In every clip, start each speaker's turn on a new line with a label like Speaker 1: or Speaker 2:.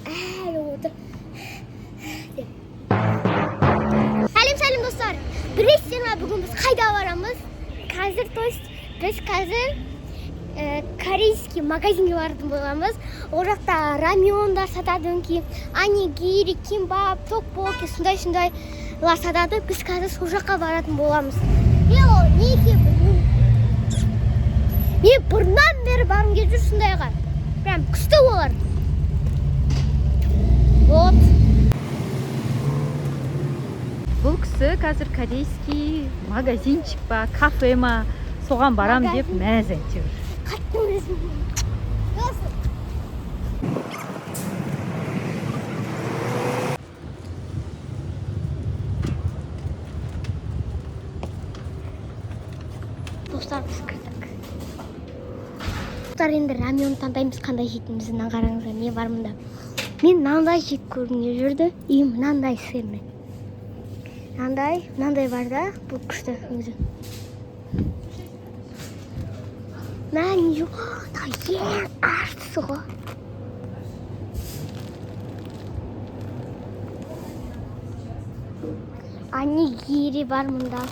Speaker 1: әлі отыр. Сәлем достар. Білесіздер ме, бүгін біз қайда барамыз? Қазір, біз қазір корейский магазинге баратын боламыз. Ол жақта рамиондар сатады, анигири, кимбап, токбоки, сондай-сондайлар сатады. Біз қазір сол жаққа баратын боламыз. Неге мен бұрыннан бері барым келіп жүр сондайға. Прям күшті олар. Вот.
Speaker 2: Бұл кісі қазір корейский магазинчик па, кафе ма, соған барам деп мәз әйтеуір.
Speaker 1: Қатты өзім. Достар, біз кірдік. Достар, енді рамион таңдаймыз, қандай жейтінімізді қараңыздар, не бар мұнда. Мен мынандай жеп көргім келіп жүрді, и мынандай сырный. Мынандай бар да, бұл күшті өзі. Мән жоқ, ең артысы ғой. Анигири бар мұнда.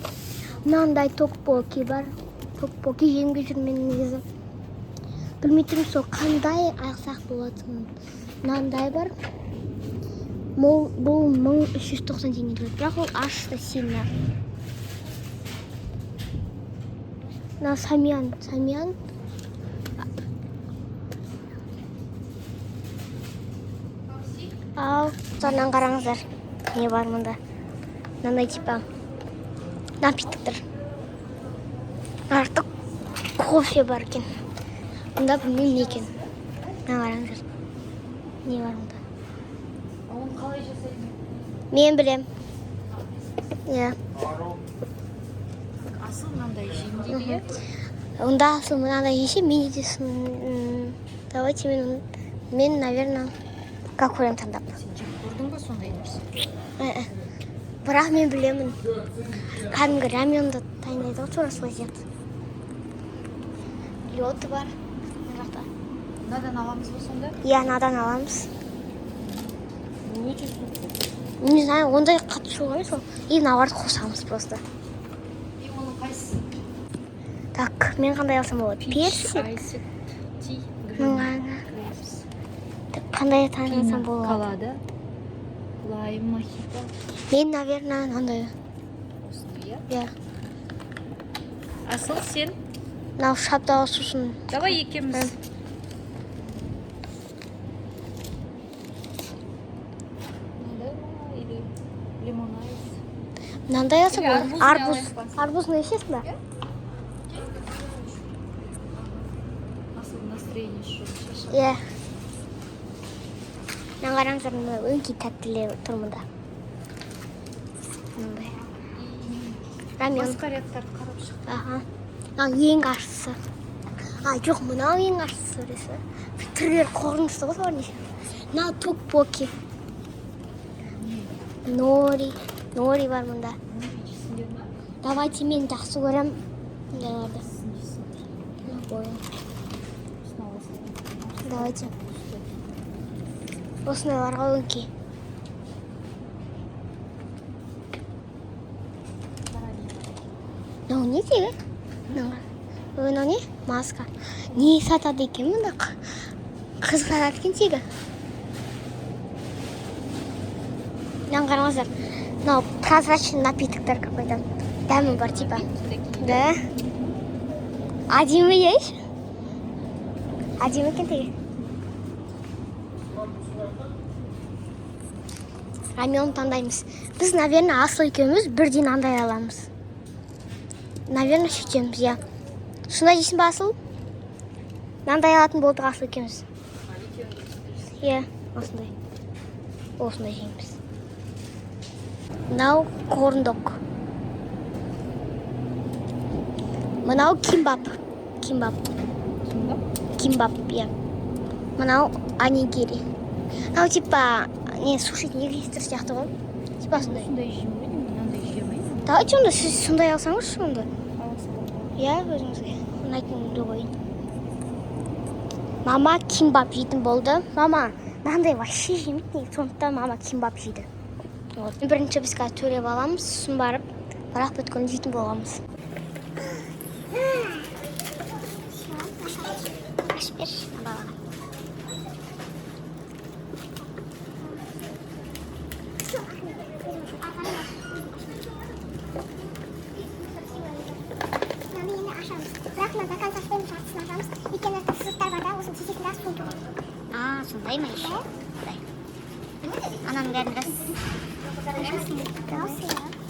Speaker 1: Мынандай токбоки бар. Токбоки жемге жүрмен негізі. Білмейтім сол қандай ақсақ болатын. Мынандай бар. Бұл 1390 теңге тұрады. Бірақ ол ашты сильно. Мына самиян. Ал, сонан қараңыздар. Не бар мұнда? Мынандай типа напитоктар. Артық кофе бар екен. Мұнда білмеймін не екен. Мына қараңыздар. Не бар мұнда?
Speaker 2: Оны қалай жасайды?
Speaker 1: Мен білем. Иә.
Speaker 2: Асыл мынандай жеңдейді, иә?
Speaker 1: Онда асыл мынандай еші, мен едесін. Давайте мен, наверное, как көрем таңдап.
Speaker 2: Сен жеп көрдің ба сондай нәрсе?
Speaker 1: Бірақ мен білемін. Кәдімгі рамионды дайындайды ғой, тура солай сияқты. Лёты бар.
Speaker 2: Мынадан аламыз ба сонда?
Speaker 1: Иә, мынадан аламыз.
Speaker 2: Не жүрсің?
Speaker 1: Не знаю, ондай қатты жоқ емес ол. И мыналарды қосамыз просто.
Speaker 2: И оның қайсысы?
Speaker 1: Так, мен қандай алсам болады? Персик.
Speaker 2: Айсик, ти,
Speaker 1: Мынаны.
Speaker 2: грейпс.
Speaker 1: Қандай таңдасам болады?
Speaker 2: Колада. Лайм, мохито.
Speaker 1: Мен, наверное, мынандай.
Speaker 2: Осыны, иә?
Speaker 1: Иә.
Speaker 2: Асыл сен?
Speaker 1: Мынау шапталы сусын.
Speaker 2: Давай екеміз.
Speaker 1: Мынандай алсам болады?
Speaker 2: Арбуз.
Speaker 1: Арбузны ішесің ба?
Speaker 2: Асыл настроение шоу.
Speaker 1: Иә. Мына қараңыздар, өңкей тәттілер тұр мұнда. Мынандай. Рамион.
Speaker 2: Басқа реттарды қарап шықты.
Speaker 1: Аха. Ең ащысы. Жоқ, мынау ең ащысы өресі. Түрлері қорынышты ғой соған неше. Мынау токбоки. Нори бар мұнда. Давайте мен жақсы көрем. Мұндайларды. Давайте. Осындайларға өңкей. Мынау не тегі? Мынау не? Маска. Не сатады екен мұнда? Қыз сатады екен тегі. Мынаны қараңыздар. Мынау прозрачный напитоктар какой-то. Дәмі бар типа. Да. Әдемі еш? Әдемі екен тегі. Рамион таңдаймыз. Біз, наверное, асыл екеуміз бірден андай аламыз. Наверное, сөйтеміз, иә. Сонда жейсің ба асыл? Мынандай алатын болдық асыл екеуміз. Иә, осындай. Осындай жейміз. Мынау корндок. Мынау кимбап. Кимбап, иә. Мынау анигири. Мынау типа, не, суши негістер сияқты ғой. Типа сондай.
Speaker 2: Сондай жемейді, мынандай жемейді.
Speaker 1: Давайте онда сіз сондай алсаңыз сонда.
Speaker 2: Аласың.
Speaker 1: Иә, өзіңізге. Ұнайтын үйді қойын. Мама кимбап жейтін болды. Мама, мынандай вообще жемейді неге, сондықтан мама кимбап жейді. Вот. Бірінші біз қазір төлеп аламыз, сосын барып бірақ бүткенін жейтін боламыз. Ашып берші балаға. Бірақ мына заказ ашпаймыз, жартысын ашамыз. Өйткені сызықтар бар да, осының шешесін рас пункті бар. Сондай ма еще? Ананың бәрін рас.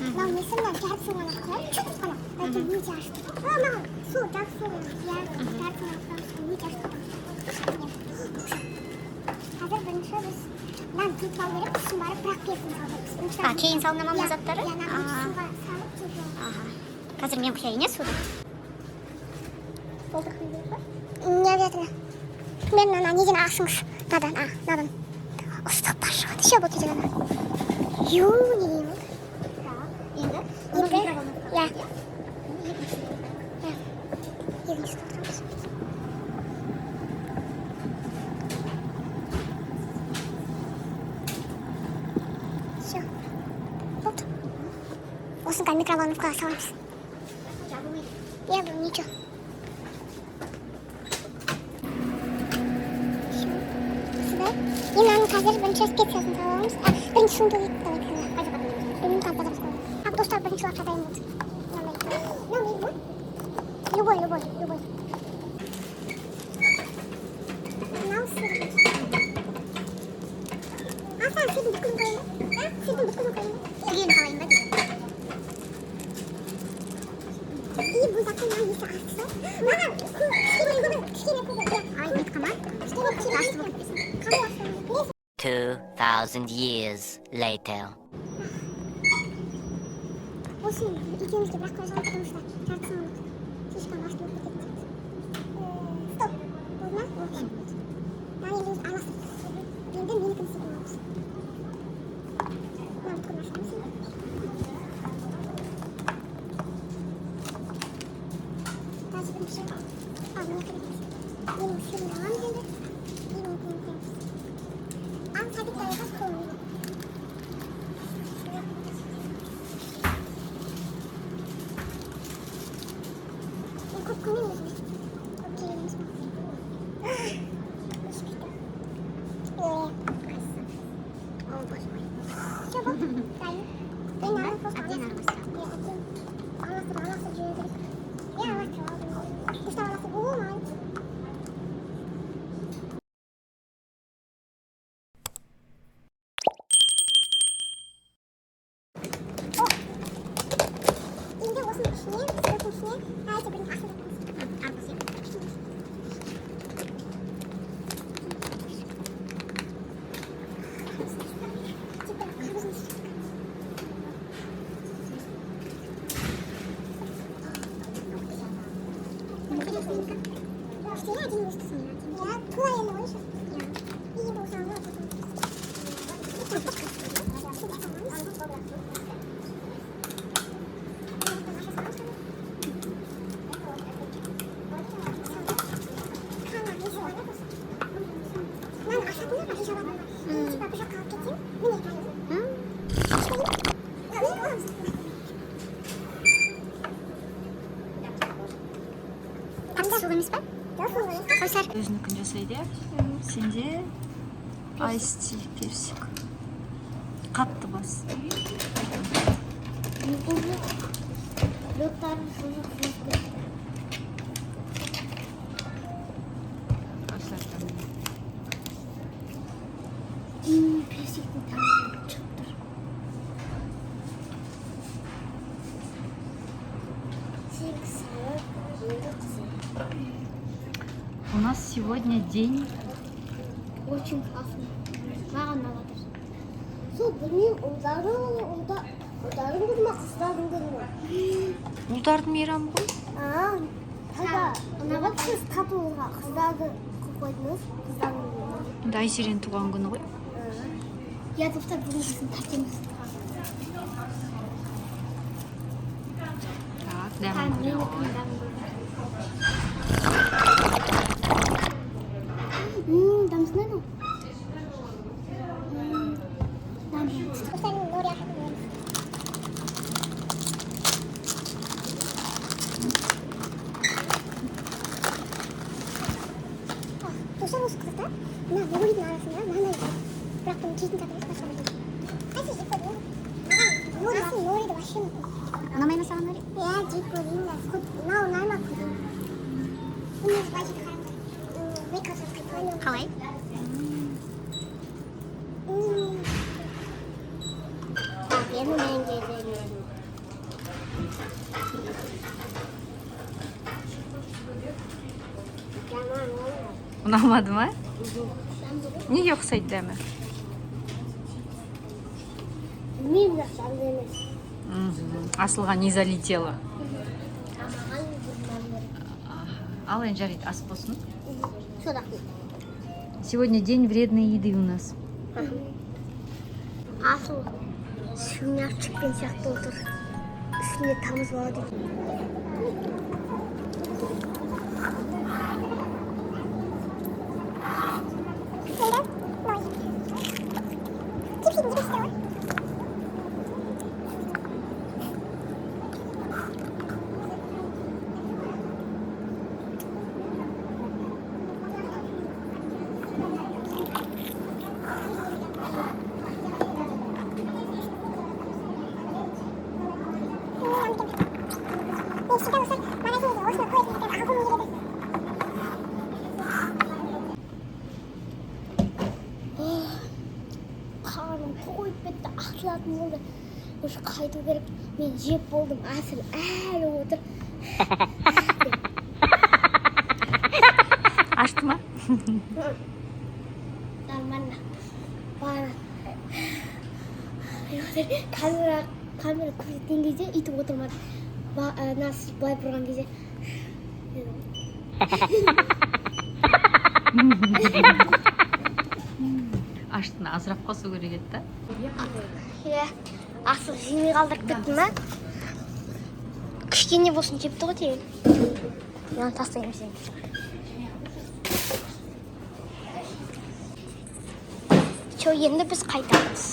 Speaker 1: Мынау несі мына жартысын ғана қойып, чүкіс қана. Әйтең өте ашты. Маған сол жартысын жартысын өте ашты. Қазір бірінші біз нан күйіп сал беріп, үстін барып бірақ персін салдырмыз. Кейін салынамамыз заттары? Қазір мен құяйын, суды? Не обязательно. Примерно на неден ашыңыз. Надан. Ыстық бар шығады. Еще вот еден ана. Не деймін. Енді? Я. Екінші тұқтырамыз. Все. Болды. Осын қазір микроволновкаға саламыз. Я думаю, ничего. Енді қазір бірінші специясын саламыз. Бірінші сундық етті давай кіріңіз. Бірінші қазір қойып. Достар бірінші лапша дайын болды. Мынау не бұл? Любой. Мынау сыр. Саған сырдың бүткілін қойын ба? Сырдың бүткілін қойын ба? Сырген қалайын ба дейді. Бұл заттың маған есі артысы. Маған кішкене көбі. Ай, бет қамар. Кішкене ашты болып кетпесін.
Speaker 3: 2,000 years later.
Speaker 1: Осыны екеумізге бірақ қоя салып, потому что жартысын ұмыт. Слишком ашты болып кететін. Стоп. Болды ма? Болды. Маған енді өзі араластырып. Енді менікін істейтін боламыз. Маған бүткіл ашқымыз. Қазір бірінші. Менікі кетеміз. Менің сырын аламыз енді. Менікін кетеміз. Сәбит дайығыз қолын. Көп көмейміз бе? Көп келеміз бе? Ол боже мой. Все болды? Дайын. Енді ары просто аластырып жүре берейік. Аластырып алдым. Дұрыстап аластырып болмайды.
Speaker 2: Өзінікін жасайды. Сенде айсти персик. Қатты бас.
Speaker 1: Персиктің тамыры шығып тұр.
Speaker 2: У нас сегодня день.
Speaker 1: Очень классно. Маған алады. Сол білмеймін, ұлдардың күні ма, қыздардың күні ма?
Speaker 2: Ұлдардың мейрамы ғой.
Speaker 1: Ұнаған сіз татуға қыздарды қойдыңыз, қыздардың күні.
Speaker 2: Айсерен туған күні ғой.
Speaker 1: Я достар бүгін біздің тәтеміз.
Speaker 2: Так, дәмін көремін.
Speaker 1: Дамсынай ма? достармен 놀ияққа барамыз. достар осы қызықта мына моридің арасында мынандай бар. Бірақ бұның киетін затымыз басқа бір. Қайсы жеп көрдің? Маған мориді вообще ұнатпайды.
Speaker 2: ұнамай ма саған нори?
Speaker 1: Иә, жеп көрейін да. Мынау ұнаймады көрейін. Бұны былай жеп қараңдар. Мейкасы қайтпайды.
Speaker 2: қалай?
Speaker 1: Енді мен жеймін.
Speaker 2: ұнамады ма? неге ұқсайды дәмі?
Speaker 1: Білмеймін, жақсы емес.
Speaker 2: асылға не залетело.
Speaker 1: Маған бір.
Speaker 2: ал енді жарайды, ас болсын.
Speaker 1: Сода.
Speaker 2: Сегодня день вредной еды у нас.
Speaker 1: Асыл шумяк шыққан сияқты отыр. Үстінде тамыз болады. Қарным қойып бетті ақылатын болды. Уже қайту керек. Мен жеп болдым. Асыл әлі отыр.
Speaker 2: ашты ма?
Speaker 1: Нормально. Бана. Камера көрсеткен кезде үйтіп отырмады. Нас былай бұрған кезде.
Speaker 2: аштыны азырақ қосу керек еді да.
Speaker 1: Иә, асыл жемей қалдырып кеттім ма? Кішкене болсын жепті ғой тегін. Мен тастаймын сені. Чо, енді біз қайтамыз.